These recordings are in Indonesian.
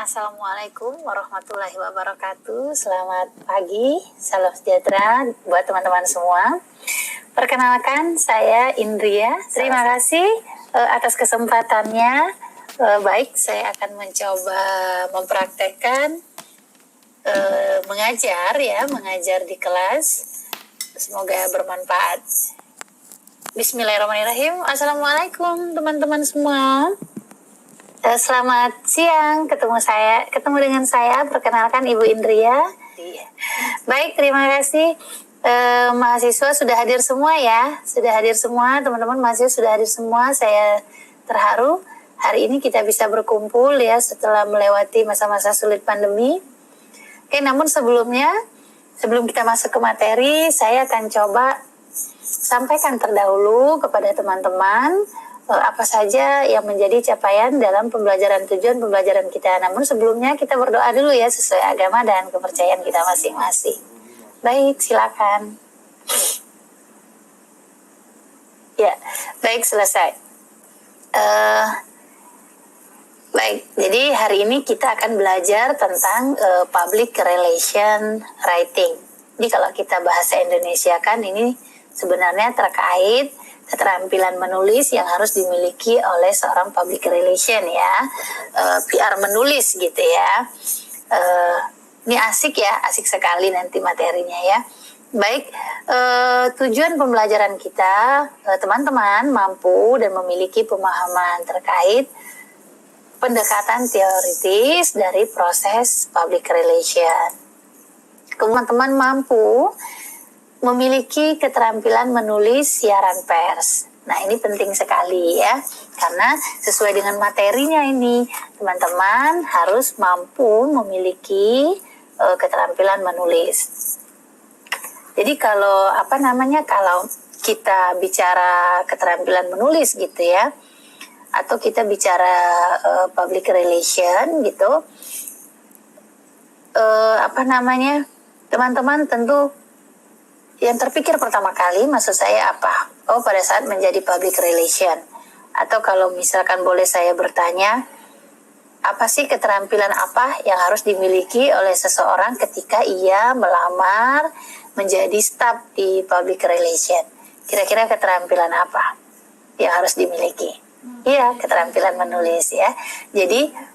Assalamualaikum warahmatullahi wabarakatuh. Selamat pagi, salam sejahtera buat teman-teman semua. Perkenalkan, saya Indria. Terima kasih atas kesempatannya. Baik, saya akan mencoba mempraktekkan mengajar di kelas. Semoga bermanfaat. Bismillahirrahmanirrahim. Assalamualaikum teman-teman semua. Selamat siang, ketemu dengan saya. Perkenalkan Ibu Indria. Baik, terima kasih. Mahasiswa sudah hadir semua ya, teman-teman mahasiswa sudah hadir semua. Saya terharu hari ini kita bisa berkumpul ya setelah melewati masa-masa sulit pandemi. Oke, namun sebelum kita masuk ke materi, saya akan coba sampaikan terdahulu kepada teman-teman apa saja yang menjadi capaian dalam tujuan pembelajaran kita. Namun sebelumnya kita berdoa dulu ya sesuai agama dan kepercayaan kita masing-masing. Baik, silakan. Ya, baik, selesai. Baik, jadi hari ini kita akan belajar tentang public relation writing. Jadi kalau kita bahasa Indonesia kan ini sebenarnya terkait keterampilan menulis yang harus dimiliki oleh seorang public relation ya, PR menulis gitu ya. Ini asik sekali nanti materinya ya. Baik, tujuan pembelajaran kita, teman-teman mampu dan memiliki pemahaman terkait pendekatan teoritis dari proses public relation. Teman-teman mampu memiliki keterampilan menulis siaran pers. Nah, ini penting sekali ya, karena sesuai dengan materinya ini, teman-teman harus mampu memiliki keterampilan menulis. Jadi kalau kita bicara keterampilan menulis gitu ya, atau kita bicara public relation gitu, teman-teman tentu yang terpikir pertama kali, maksud saya apa? Oh, pada saat menjadi public relation. Atau kalau misalkan boleh saya bertanya, apa sih keterampilan apa yang harus dimiliki oleh seseorang ketika ia melamar menjadi staf di public relation? Kira-kira keterampilan apa yang harus dimiliki? Iya, keterampilan menulis ya. Jadi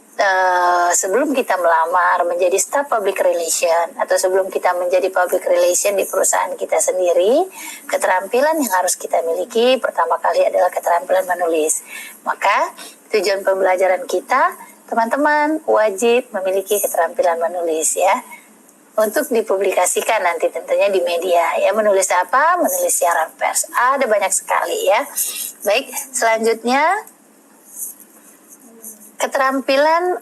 sebelum kita melamar menjadi staf public relation atau sebelum kita menjadi public relation di perusahaan kita sendiri, keterampilan yang harus kita miliki pertama kali adalah keterampilan menulis. Maka tujuan pembelajaran kita, teman-teman wajib memiliki keterampilan menulis ya, untuk dipublikasikan nanti tentunya di media ya. Menulis apa? Menulis siaran pers. Ada banyak sekali ya. Baik, selanjutnya keterampilan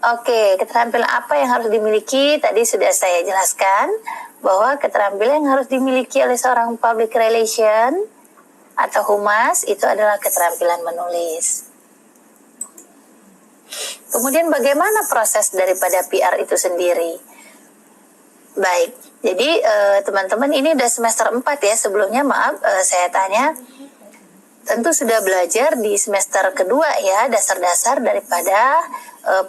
apa yang harus dimiliki? Tadi sudah saya jelaskan bahwa keterampilan yang harus dimiliki oleh seorang public relation atau humas itu adalah keterampilan menulis. Kemudian bagaimana proses daripada PR itu sendiri? Baik, jadi teman-teman ini udah semester 4 ya. Sebelumnya saya tanya, tentu sudah belajar di semester kedua ya, dasar-dasar daripada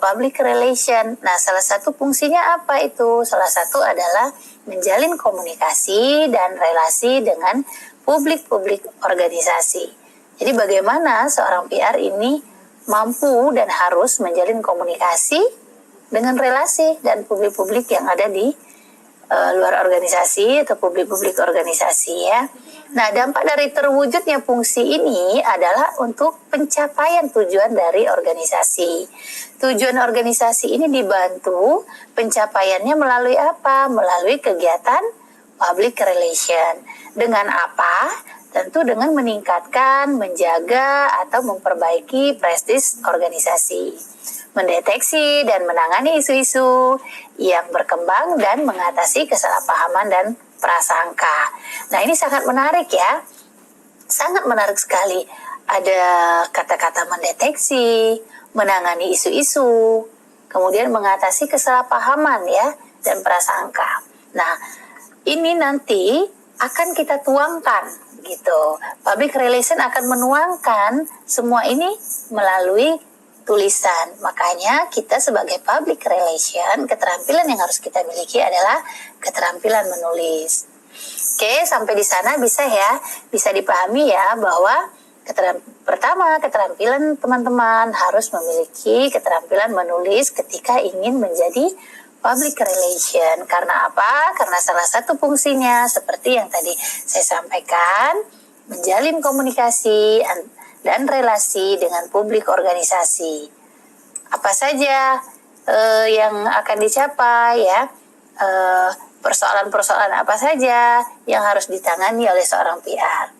public relation. Nah, salah satu fungsinya apa itu? Salah satu adalah menjalin komunikasi dan relasi dengan publik organisasi. Jadi bagaimana seorang PR ini mampu dan harus menjalin komunikasi dengan relasi dan publik-publik yang ada di luar organisasi atau publik organisasi ya. Nah, dampak dari terwujudnya fungsi ini adalah untuk pencapaian tujuan dari organisasi. Tujuan organisasi ini dibantu pencapaiannya melalui apa? Melalui kegiatan public relation. Dengan apa? Tentu dengan meningkatkan, menjaga, atau memperbaiki prestis organisasi, mendeteksi dan menangani isu-isu yang berkembang dan mengatasi kesalahpahaman dan prasangka. Nah, ini sangat menarik ya, sangat menarik sekali. Ada kata-kata mendeteksi, menangani isu-isu, kemudian mengatasi kesalahpahaman ya dan prasangka. Nah, ini nanti akan kita tuangkan gitu. Public relation akan menuangkan semua ini melalui tulisan. Makanya kita sebagai public relation, keterampilan yang harus kita miliki adalah keterampilan menulis. Oke, sampai di sana bisa ya, bisa dipahami ya bahwa pertama, keterampilan teman-teman harus memiliki keterampilan menulis ketika ingin menjadi public relation. Karena apa? Karena salah satu fungsinya seperti yang tadi saya sampaikan, menjalin komunikasi dan relasi dengan publik organisasi. Apa saja yang akan dicapai ya, persoalan-persoalan apa saja yang harus ditangani oleh seorang PR.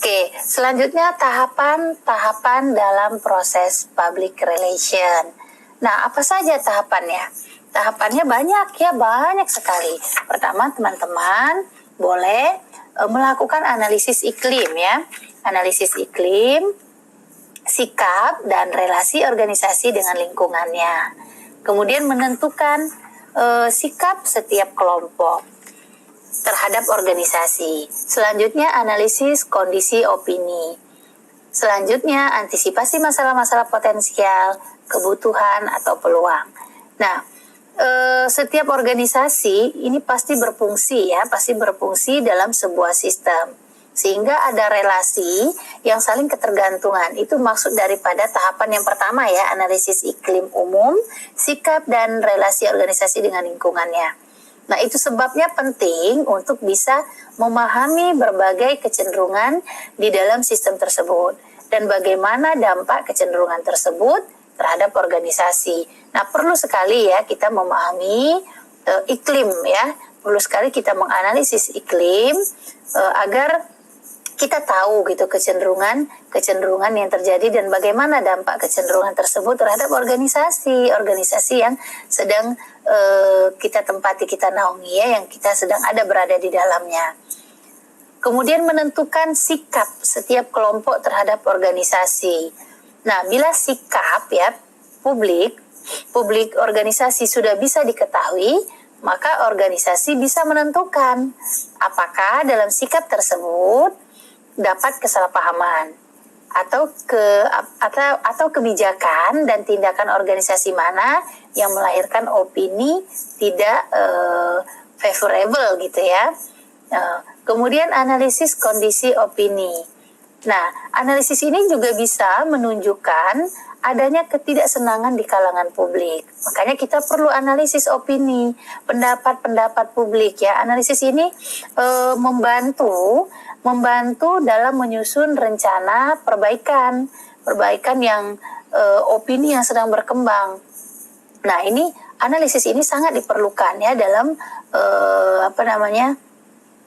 Oke, selanjutnya tahapan-tahapan dalam proses public relation. Nah, apa saja tahapannya? Tahapannya banyak ya, banyak sekali. Pertama, teman-teman boleh melakukan analisis iklim ya. Analisis iklim, sikap, dan relasi organisasi dengan lingkungannya. Kemudian menentukan sikap setiap kelompok terhadap organisasi. Selanjutnya, analisis kondisi opini. Selanjutnya, antisipasi masalah-masalah potensial, kebutuhan, atau peluang. Nah, setiap organisasi ini pasti berfungsi ya, pasti berfungsi dalam sebuah sistem. Sehingga ada relasi yang saling ketergantungan. Itu maksud daripada tahapan yang pertama ya, analisis iklim umum, sikap, dan relasi organisasi dengan lingkungannya. Nah, itu sebabnya penting untuk bisa memahami berbagai kecenderungan di dalam sistem tersebut dan bagaimana dampak kecenderungan tersebut terhadap organisasi. Nah, perlu sekali ya kita memahami iklim ya, perlu sekali kita menganalisis iklim agar kita tahu gitu kecenderungan yang terjadi dan bagaimana dampak kecenderungan tersebut terhadap organisasi yang sedang kita tempati, kita naungi ya, yang kita sedang berada di dalamnya. Kemudian menentukan sikap setiap kelompok terhadap organisasi. Nah, bila sikap ya publik organisasi sudah bisa diketahui, maka organisasi bisa menentukan apakah dalam sikap tersebut dapat kesalahpahaman atau kebijakan dan tindakan organisasi mana yang melahirkan opini tidak favorable gitu ya. Kemudian analisis kondisi opini. Nah, analisis ini juga bisa menunjukkan adanya ketidaksenangan di kalangan publik. Makanya kita perlu analisis opini, pendapat publik ya. Analisis ini membantu dalam menyusun rencana perbaikan yang opini yang sedang berkembang. Nah, ini analisis ini sangat diperlukan ya dalam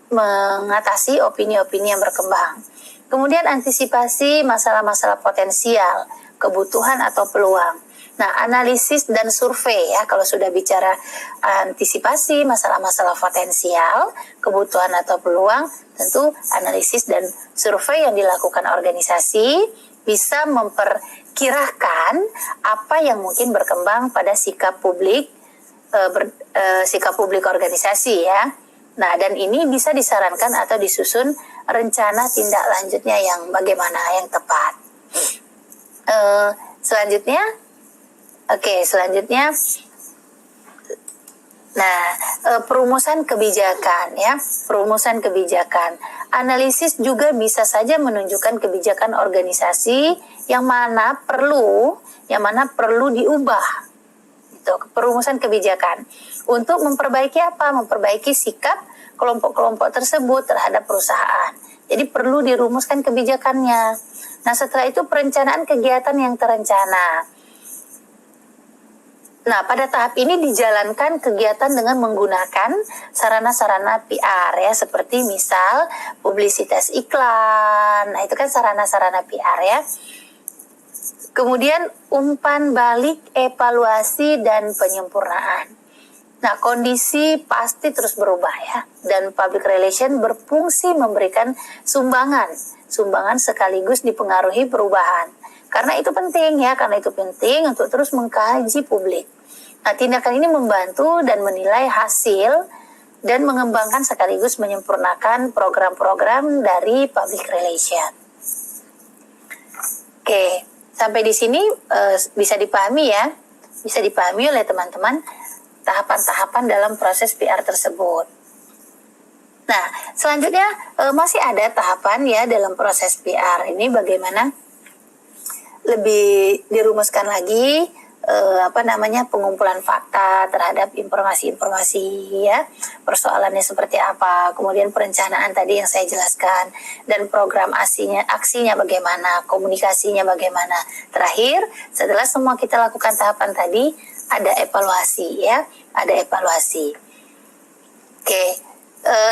mengatasi opini-opini yang berkembang. Kemudian antisipasi masalah-masalah potensial, kebutuhan atau peluang. Nah, analisis dan survei ya, kalau sudah bicara antisipasi masalah-masalah potensial, kebutuhan atau peluang, tentu analisis dan survei yang dilakukan organisasi bisa memperkirakan apa yang mungkin berkembang pada sikap publik organisasi ya. Nah, dan ini bisa disarankan atau disusun rencana tindak lanjutnya yang bagaimana yang tepat. Selanjutnya, nah, perumusan kebijakan ya, perumusan kebijakan. Analisis juga bisa saja menunjukkan kebijakan organisasi yang mana perlu diubah. Itu perumusan kebijakan untuk memperbaiki apa? Memperbaiki sikap kelompok-kelompok tersebut terhadap perusahaan. Jadi perlu dirumuskan kebijakannya. Nah, setelah itu perencanaan kegiatan yang terencana. Nah, pada tahap ini dijalankan kegiatan dengan menggunakan sarana-sarana PR ya, seperti misal publisitas iklan. Nah, itu kan sarana-sarana PR ya. Kemudian umpan balik, evaluasi, dan penyempurnaan. Nah, kondisi pasti terus berubah ya, dan public relation berfungsi memberikan sumbangan sekaligus dipengaruhi perubahan. Karena itu penting untuk terus mengkaji publik. Nah, tindakan ini membantu dan menilai hasil dan mengembangkan sekaligus menyempurnakan program-program dari public relation. Oke, Sampai di sini bisa dipahami ya, bisa dipahami oleh teman-teman tahapan-tahapan dalam proses PR tersebut. Nah, selanjutnya masih ada tahapan ya dalam proses PR ini, bagaimana lebih dirumuskan lagi pengumpulan fakta terhadap informasi-informasi ya, persoalannya seperti apa, kemudian perencanaan tadi yang saya jelaskan, dan program aksinya bagaimana, komunikasinya bagaimana. Terakhir, setelah semua kita lakukan tahapan tadi, ada evaluasi ya, ada evaluasi. Oke,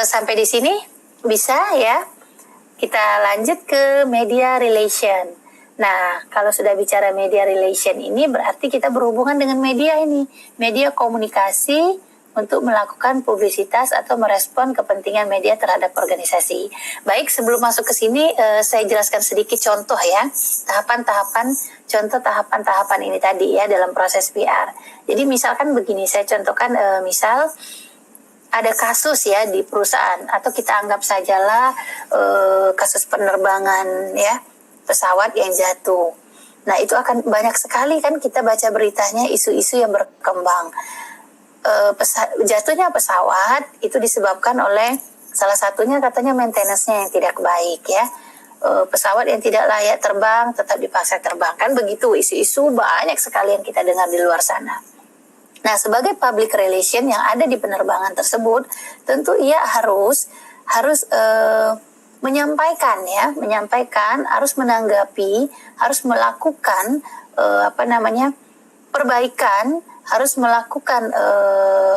sampai di sini bisa ya. Kita lanjut ke media relation. Nah, kalau sudah bicara media relation ini berarti kita berhubungan dengan media ini, media komunikasi untuk melakukan publisitas atau merespon kepentingan media terhadap organisasi. Baik, sebelum masuk ke sini saya jelaskan sedikit contoh ya, contoh tahapan-tahapan ini tadi ya dalam proses PR. Jadi misalkan begini, saya contohkan misal ada kasus ya di perusahaan, atau kita anggap sajalah kasus penerbangan ya, pesawat yang jatuh. Nah, itu akan banyak sekali kan kita baca beritanya, isu-isu yang berkembang. Jatuhnya pesawat itu disebabkan oleh salah satunya katanya maintenance-nya yang tidak baik ya. Pesawat yang tidak layak terbang tetap dipaksa terbang, kan begitu, isu-isu banyak sekali yang kita dengar di luar sana. Nah, sebagai public relation yang ada di penerbangan tersebut, tentu ia harus menyampaikan, harus menanggapi, harus melakukan perbaikan, harus melakukan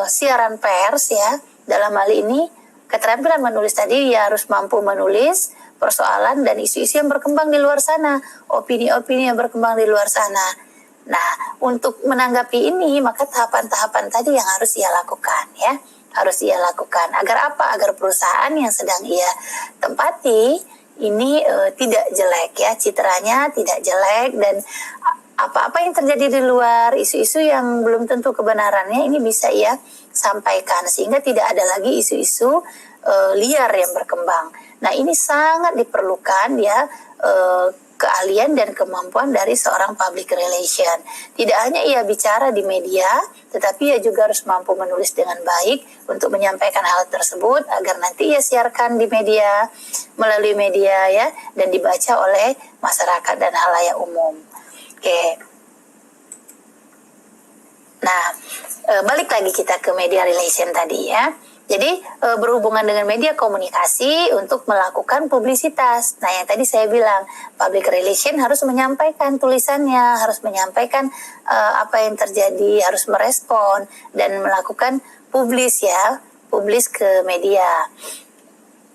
siaran pers ya. Dalam hal ini keterampilan menulis tadi, ya harus mampu menulis persoalan dan isu-isu yang berkembang di luar sana, opini-opini yang berkembang di luar sana. Nah, untuk menanggapi ini maka tahapan-tahapan tadi yang harus ia lakukan ya. Harus ia lakukan. Agar apa? Agar perusahaan yang sedang ia tempati ini tidak jelek ya, citranya tidak jelek, dan apa-apa yang terjadi di luar, isu-isu yang belum tentu kebenarannya ini bisa ia sampaikan, sehingga tidak ada lagi isu-isu liar yang berkembang. Nah, ini sangat diperlukan ya keahlian dan kemampuan dari seorang public relation. Tidak hanya ia bicara di media, tetapi ia juga harus mampu menulis dengan baik untuk menyampaikan hal tersebut agar nanti ia siarkan di media, melalui media ya, dan dibaca oleh masyarakat dan halayak umum. Oke. Nah, balik lagi kita ke media relation tadi ya. Jadi berhubungan dengan media komunikasi untuk melakukan publisitas. Nah, yang tadi saya bilang, public relation harus menyampaikan tulisannya, harus menyampaikan apa yang terjadi, harus merespon dan melakukan publis ke media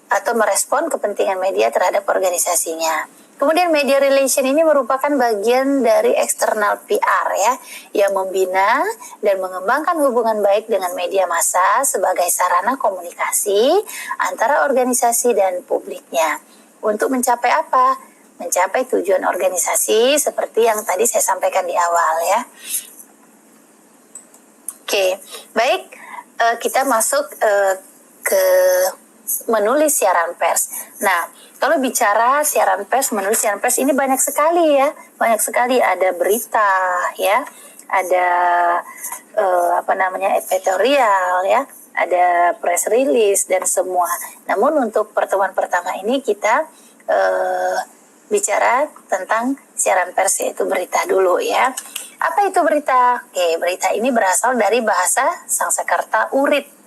atau merespon kepentingan media terhadap organisasinya. Kemudian media relation ini merupakan bagian dari eksternal PR ya, yang membina dan mengembangkan hubungan baik dengan media massa sebagai sarana komunikasi antara organisasi dan publiknya. Untuk mencapai apa? Mencapai tujuan organisasi seperti yang tadi saya sampaikan di awal ya. Oke, baik, kita masuk ke menulis siaran pers. Nah, kalau bicara siaran pers, menulis siaran pers ini banyak sekali ya, banyak sekali. Ada berita ya, ada editorial ya, ada press release dan semua. Namun untuk pertemuan pertama ini kita bicara tentang siaran pers, yaitu berita dulu ya. Apa itu berita? Oke, berita ini berasal dari bahasa Sanskerta urit.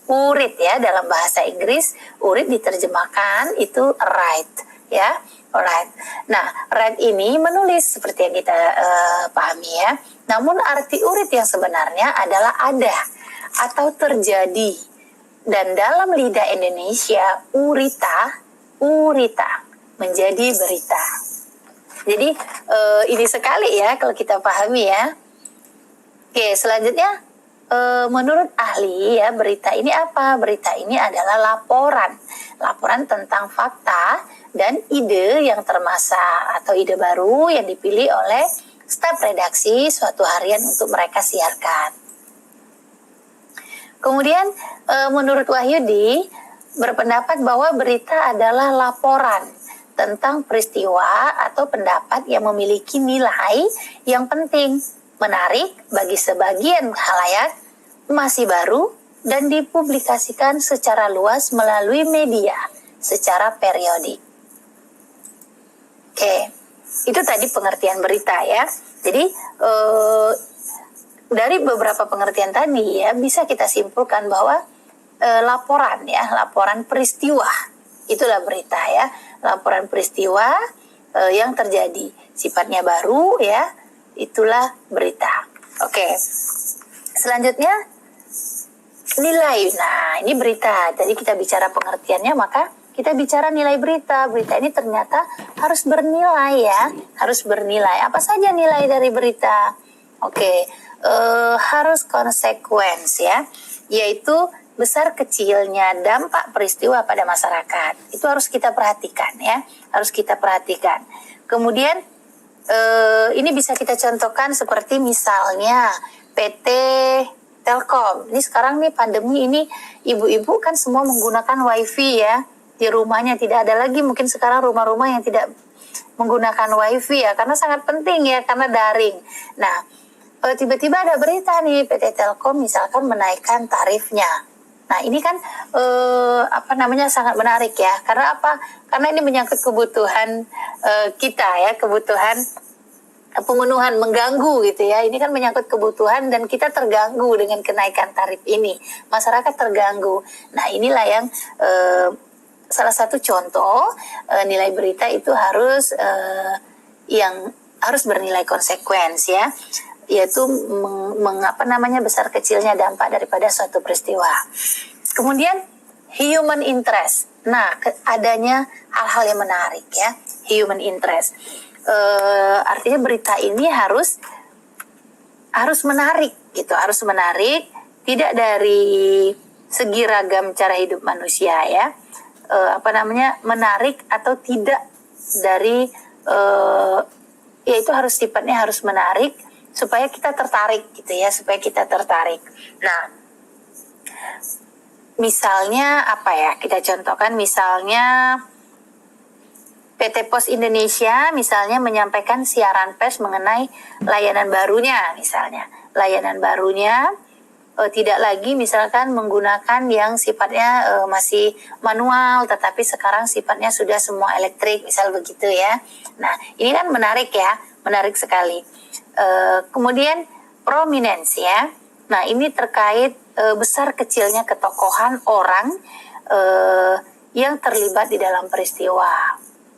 Urit ya, dalam bahasa Inggris urit diterjemahkan itu write ya, alright. Nah, write ini menulis seperti yang kita pahami ya. Namun arti urit yang sebenarnya adalah ada atau terjadi. Dan dalam lidah Indonesia urita menjadi berita. Jadi ini sekali ya kalau kita pahami ya. Oke, selanjutnya menurut ahli ya, berita ini apa? Berita ini adalah laporan tentang fakta dan ide yang termasak atau ide baru yang dipilih oleh staf redaksi suatu harian untuk mereka siarkan. Kemudian menurut Wahyudi berpendapat bahwa berita adalah laporan tentang peristiwa atau pendapat yang memiliki nilai yang penting, menarik bagi sebagian khalayak, masih baru, dan dipublikasikan secara luas melalui media secara periodik. Oke, itu tadi pengertian berita ya. Jadi dari beberapa pengertian tadi ya bisa kita simpulkan bahwa laporan peristiwa itulah berita ya, laporan peristiwa yang terjadi sifatnya baru ya, itulah berita. Oke, selanjutnya nilai. Nah, ini berita. Tadi kita bicara pengertiannya, maka kita bicara nilai berita. Berita ini ternyata harus bernilai ya, harus bernilai. Apa saja nilai dari berita? Oke, harus konsekuen ya, yaitu besar kecilnya dampak peristiwa pada masyarakat. Itu harus kita perhatikan ya, harus kita perhatikan. Kemudian ini bisa kita contohkan seperti misalnya PT Telkom. Ini sekarang nih pandemi ini, ibu-ibu kan semua menggunakan wifi ya, di rumahnya tidak ada lagi mungkin sekarang rumah-rumah yang tidak menggunakan wifi ya, karena sangat penting ya, karena daring. Nah, tiba-tiba ada berita nih PT Telkom misalkan menaikkan tarifnya. Nah, ini kan sangat menarik ya. Karena apa? Karena ini menyangkut kebutuhan kita ya, kebutuhan pemenuhan, mengganggu gitu ya. Ini kan menyangkut kebutuhan dan kita terganggu dengan kenaikan tarif ini. Masyarakat terganggu. Nah, inilah yang salah satu contoh nilai berita itu harus yang harus bernilai konsekuensi ya, yaitu besar kecilnya dampak daripada suatu peristiwa. Kemudian human interest. Nah, adanya hal-hal yang menarik ya, human interest. Artinya berita ini harus menarik gitu, harus menarik, tidak dari segi ragam cara hidup manusia ya. Menarik atau tidak dari yaitu harus sifatnya harus menarik supaya kita tertarik gitu ya, supaya kita tertarik. Nah, misalnya apa ya, kita contohkan misalnya PT Pos Indonesia misalnya menyampaikan siaran pers mengenai layanan barunya, misalnya layanan barunya tidak lagi misalkan menggunakan yang sifatnya masih manual, tetapi sekarang sifatnya sudah semua elektrik, misal begitu ya. Nah, ini kan menarik ya, menarik sekali. Kemudian prominence ya. Nah, ini terkait besar kecilnya ketokohan orang yang terlibat di dalam peristiwa.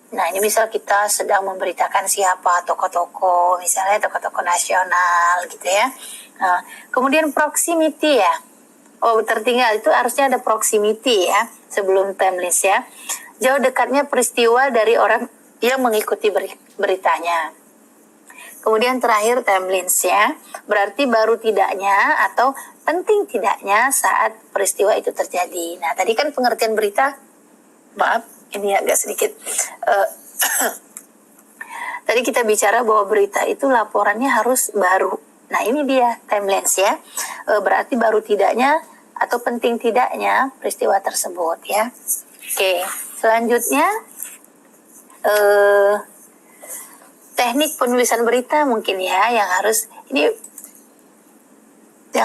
Nah, ini misal kita sedang memberitakan siapa tokoh-tokoh, misalnya tokoh-tokoh nasional gitu ya. Nah, kemudian proximity ya. Oh, tertinggal itu harusnya ada proximity ya sebelum timeless ya. Jauh dekatnya peristiwa dari orang yang mengikuti beritanya. Kemudian terakhir timeless ya, berarti baru tidaknya atau penting tidaknya saat peristiwa itu terjadi. Nah, tadi kan pengertian berita, maaf ini agak sedikit tadi kita bicara bahwa berita itu laporannya harus baru. Nah, ini dia timeless ya, berarti baru tidaknya atau penting tidaknya peristiwa tersebut ya. Oke, selanjutnya teknik penulisan berita mungkin ya yang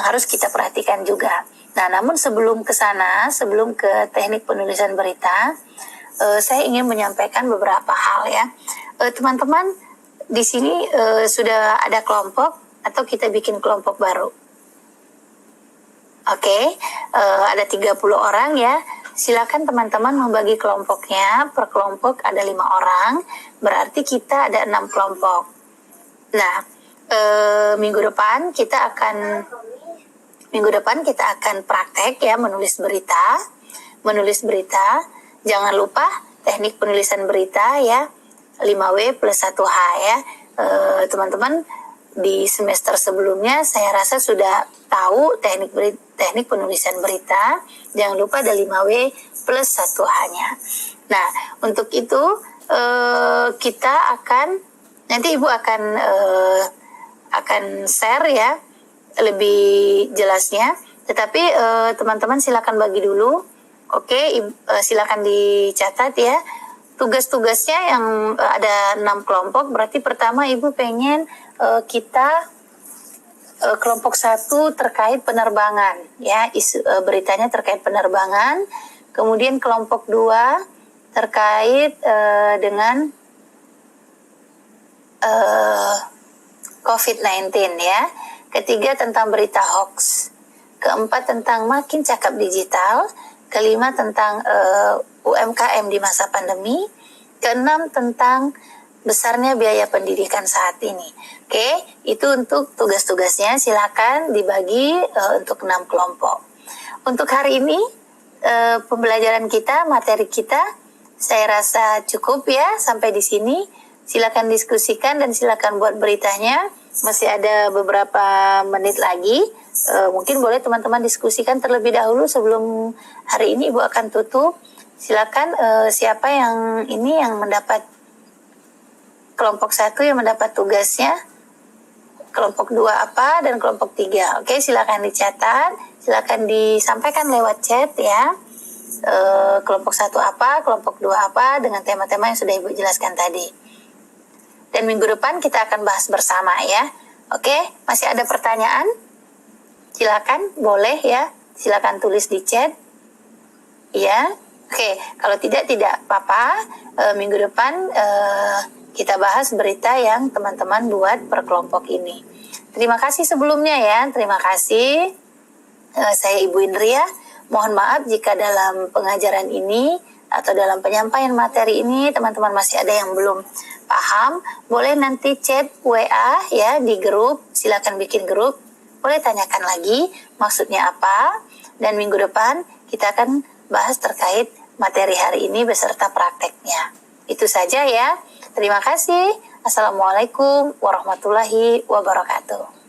harus kita perhatikan juga. Nah, namun sebelum ke sana, sebelum ke teknik penulisan berita, saya ingin menyampaikan beberapa hal ya. Teman-teman di sini sudah ada kelompok atau kita bikin kelompok baru? Oke, ada 30 orang ya. Silakan teman-teman membagi kelompoknya. Per kelompok ada 5 orang, berarti kita ada 6 kelompok. Nah, minggu depan kita akan praktek ya menulis berita. Jangan lupa teknik penulisan berita ya, 5W plus 1H ya. Teman-teman di semester sebelumnya saya rasa sudah tahu teknik penulisan berita. Jangan lupa ada 5W plus 1H-nya. Nah, untuk itu kita nanti Ibu akan share ya lebih jelasnya. Tetapi teman-teman silakan bagi dulu. Oke, silakan dicatat ya. tugas-tugasnya yang ada 6 kelompok. Berarti pertama Ibu pengen kita kelompok 1 terkait penerbangan, ya, beritanya terkait penerbangan. Kemudian kelompok 2 terkait dengan COVID-19, ya. Ketiga tentang berita hoax. Keempat tentang makin cakap digital. Kelima tentang UMKM di masa pandemi. Keenam tentang besarnya biaya pendidikan saat ini. Oke, itu untuk tugas-tugasnya. Silakan dibagi untuk 6 kelompok. Untuk hari ini pembelajaran kita, materi kita, saya rasa cukup ya sampai di sini. Silakan diskusikan dan silakan buat beritanya. Masih ada beberapa menit lagi. Mungkin boleh teman-teman diskusikan terlebih dahulu sebelum hari ini Ibu akan tutup. Silakan siapa yang mendapat kelompok 1 yang mendapat tugasnya, kelompok 2 apa dan kelompok 3. Oke, silakan dicatat, silakan disampaikan lewat chat ya. Kelompok 1 apa, kelompok 2 apa dengan tema-tema yang sudah Ibu jelaskan tadi. Dan minggu depan kita akan bahas bersama ya. Oke, masih ada pertanyaan? Silakan, boleh ya. Silakan tulis di chat. Ya. Oke, kalau tidak apa-apa. Minggu depan kita bahas berita yang teman-teman buat per kelompok ini. Terima kasih sebelumnya ya. Terima kasih. Saya Ibu Indria. Mohon maaf jika dalam pengajaran ini atau dalam penyampaian materi ini teman-teman masih ada yang belum paham. Boleh nanti chat WA ya di grup. Silakan bikin grup. Boleh tanyakan lagi maksudnya apa. Dan minggu depan kita akan bahas terkait materi hari ini beserta prakteknya. Itu saja ya. Terima kasih. Assalamualaikum warahmatullahi wabarakatuh.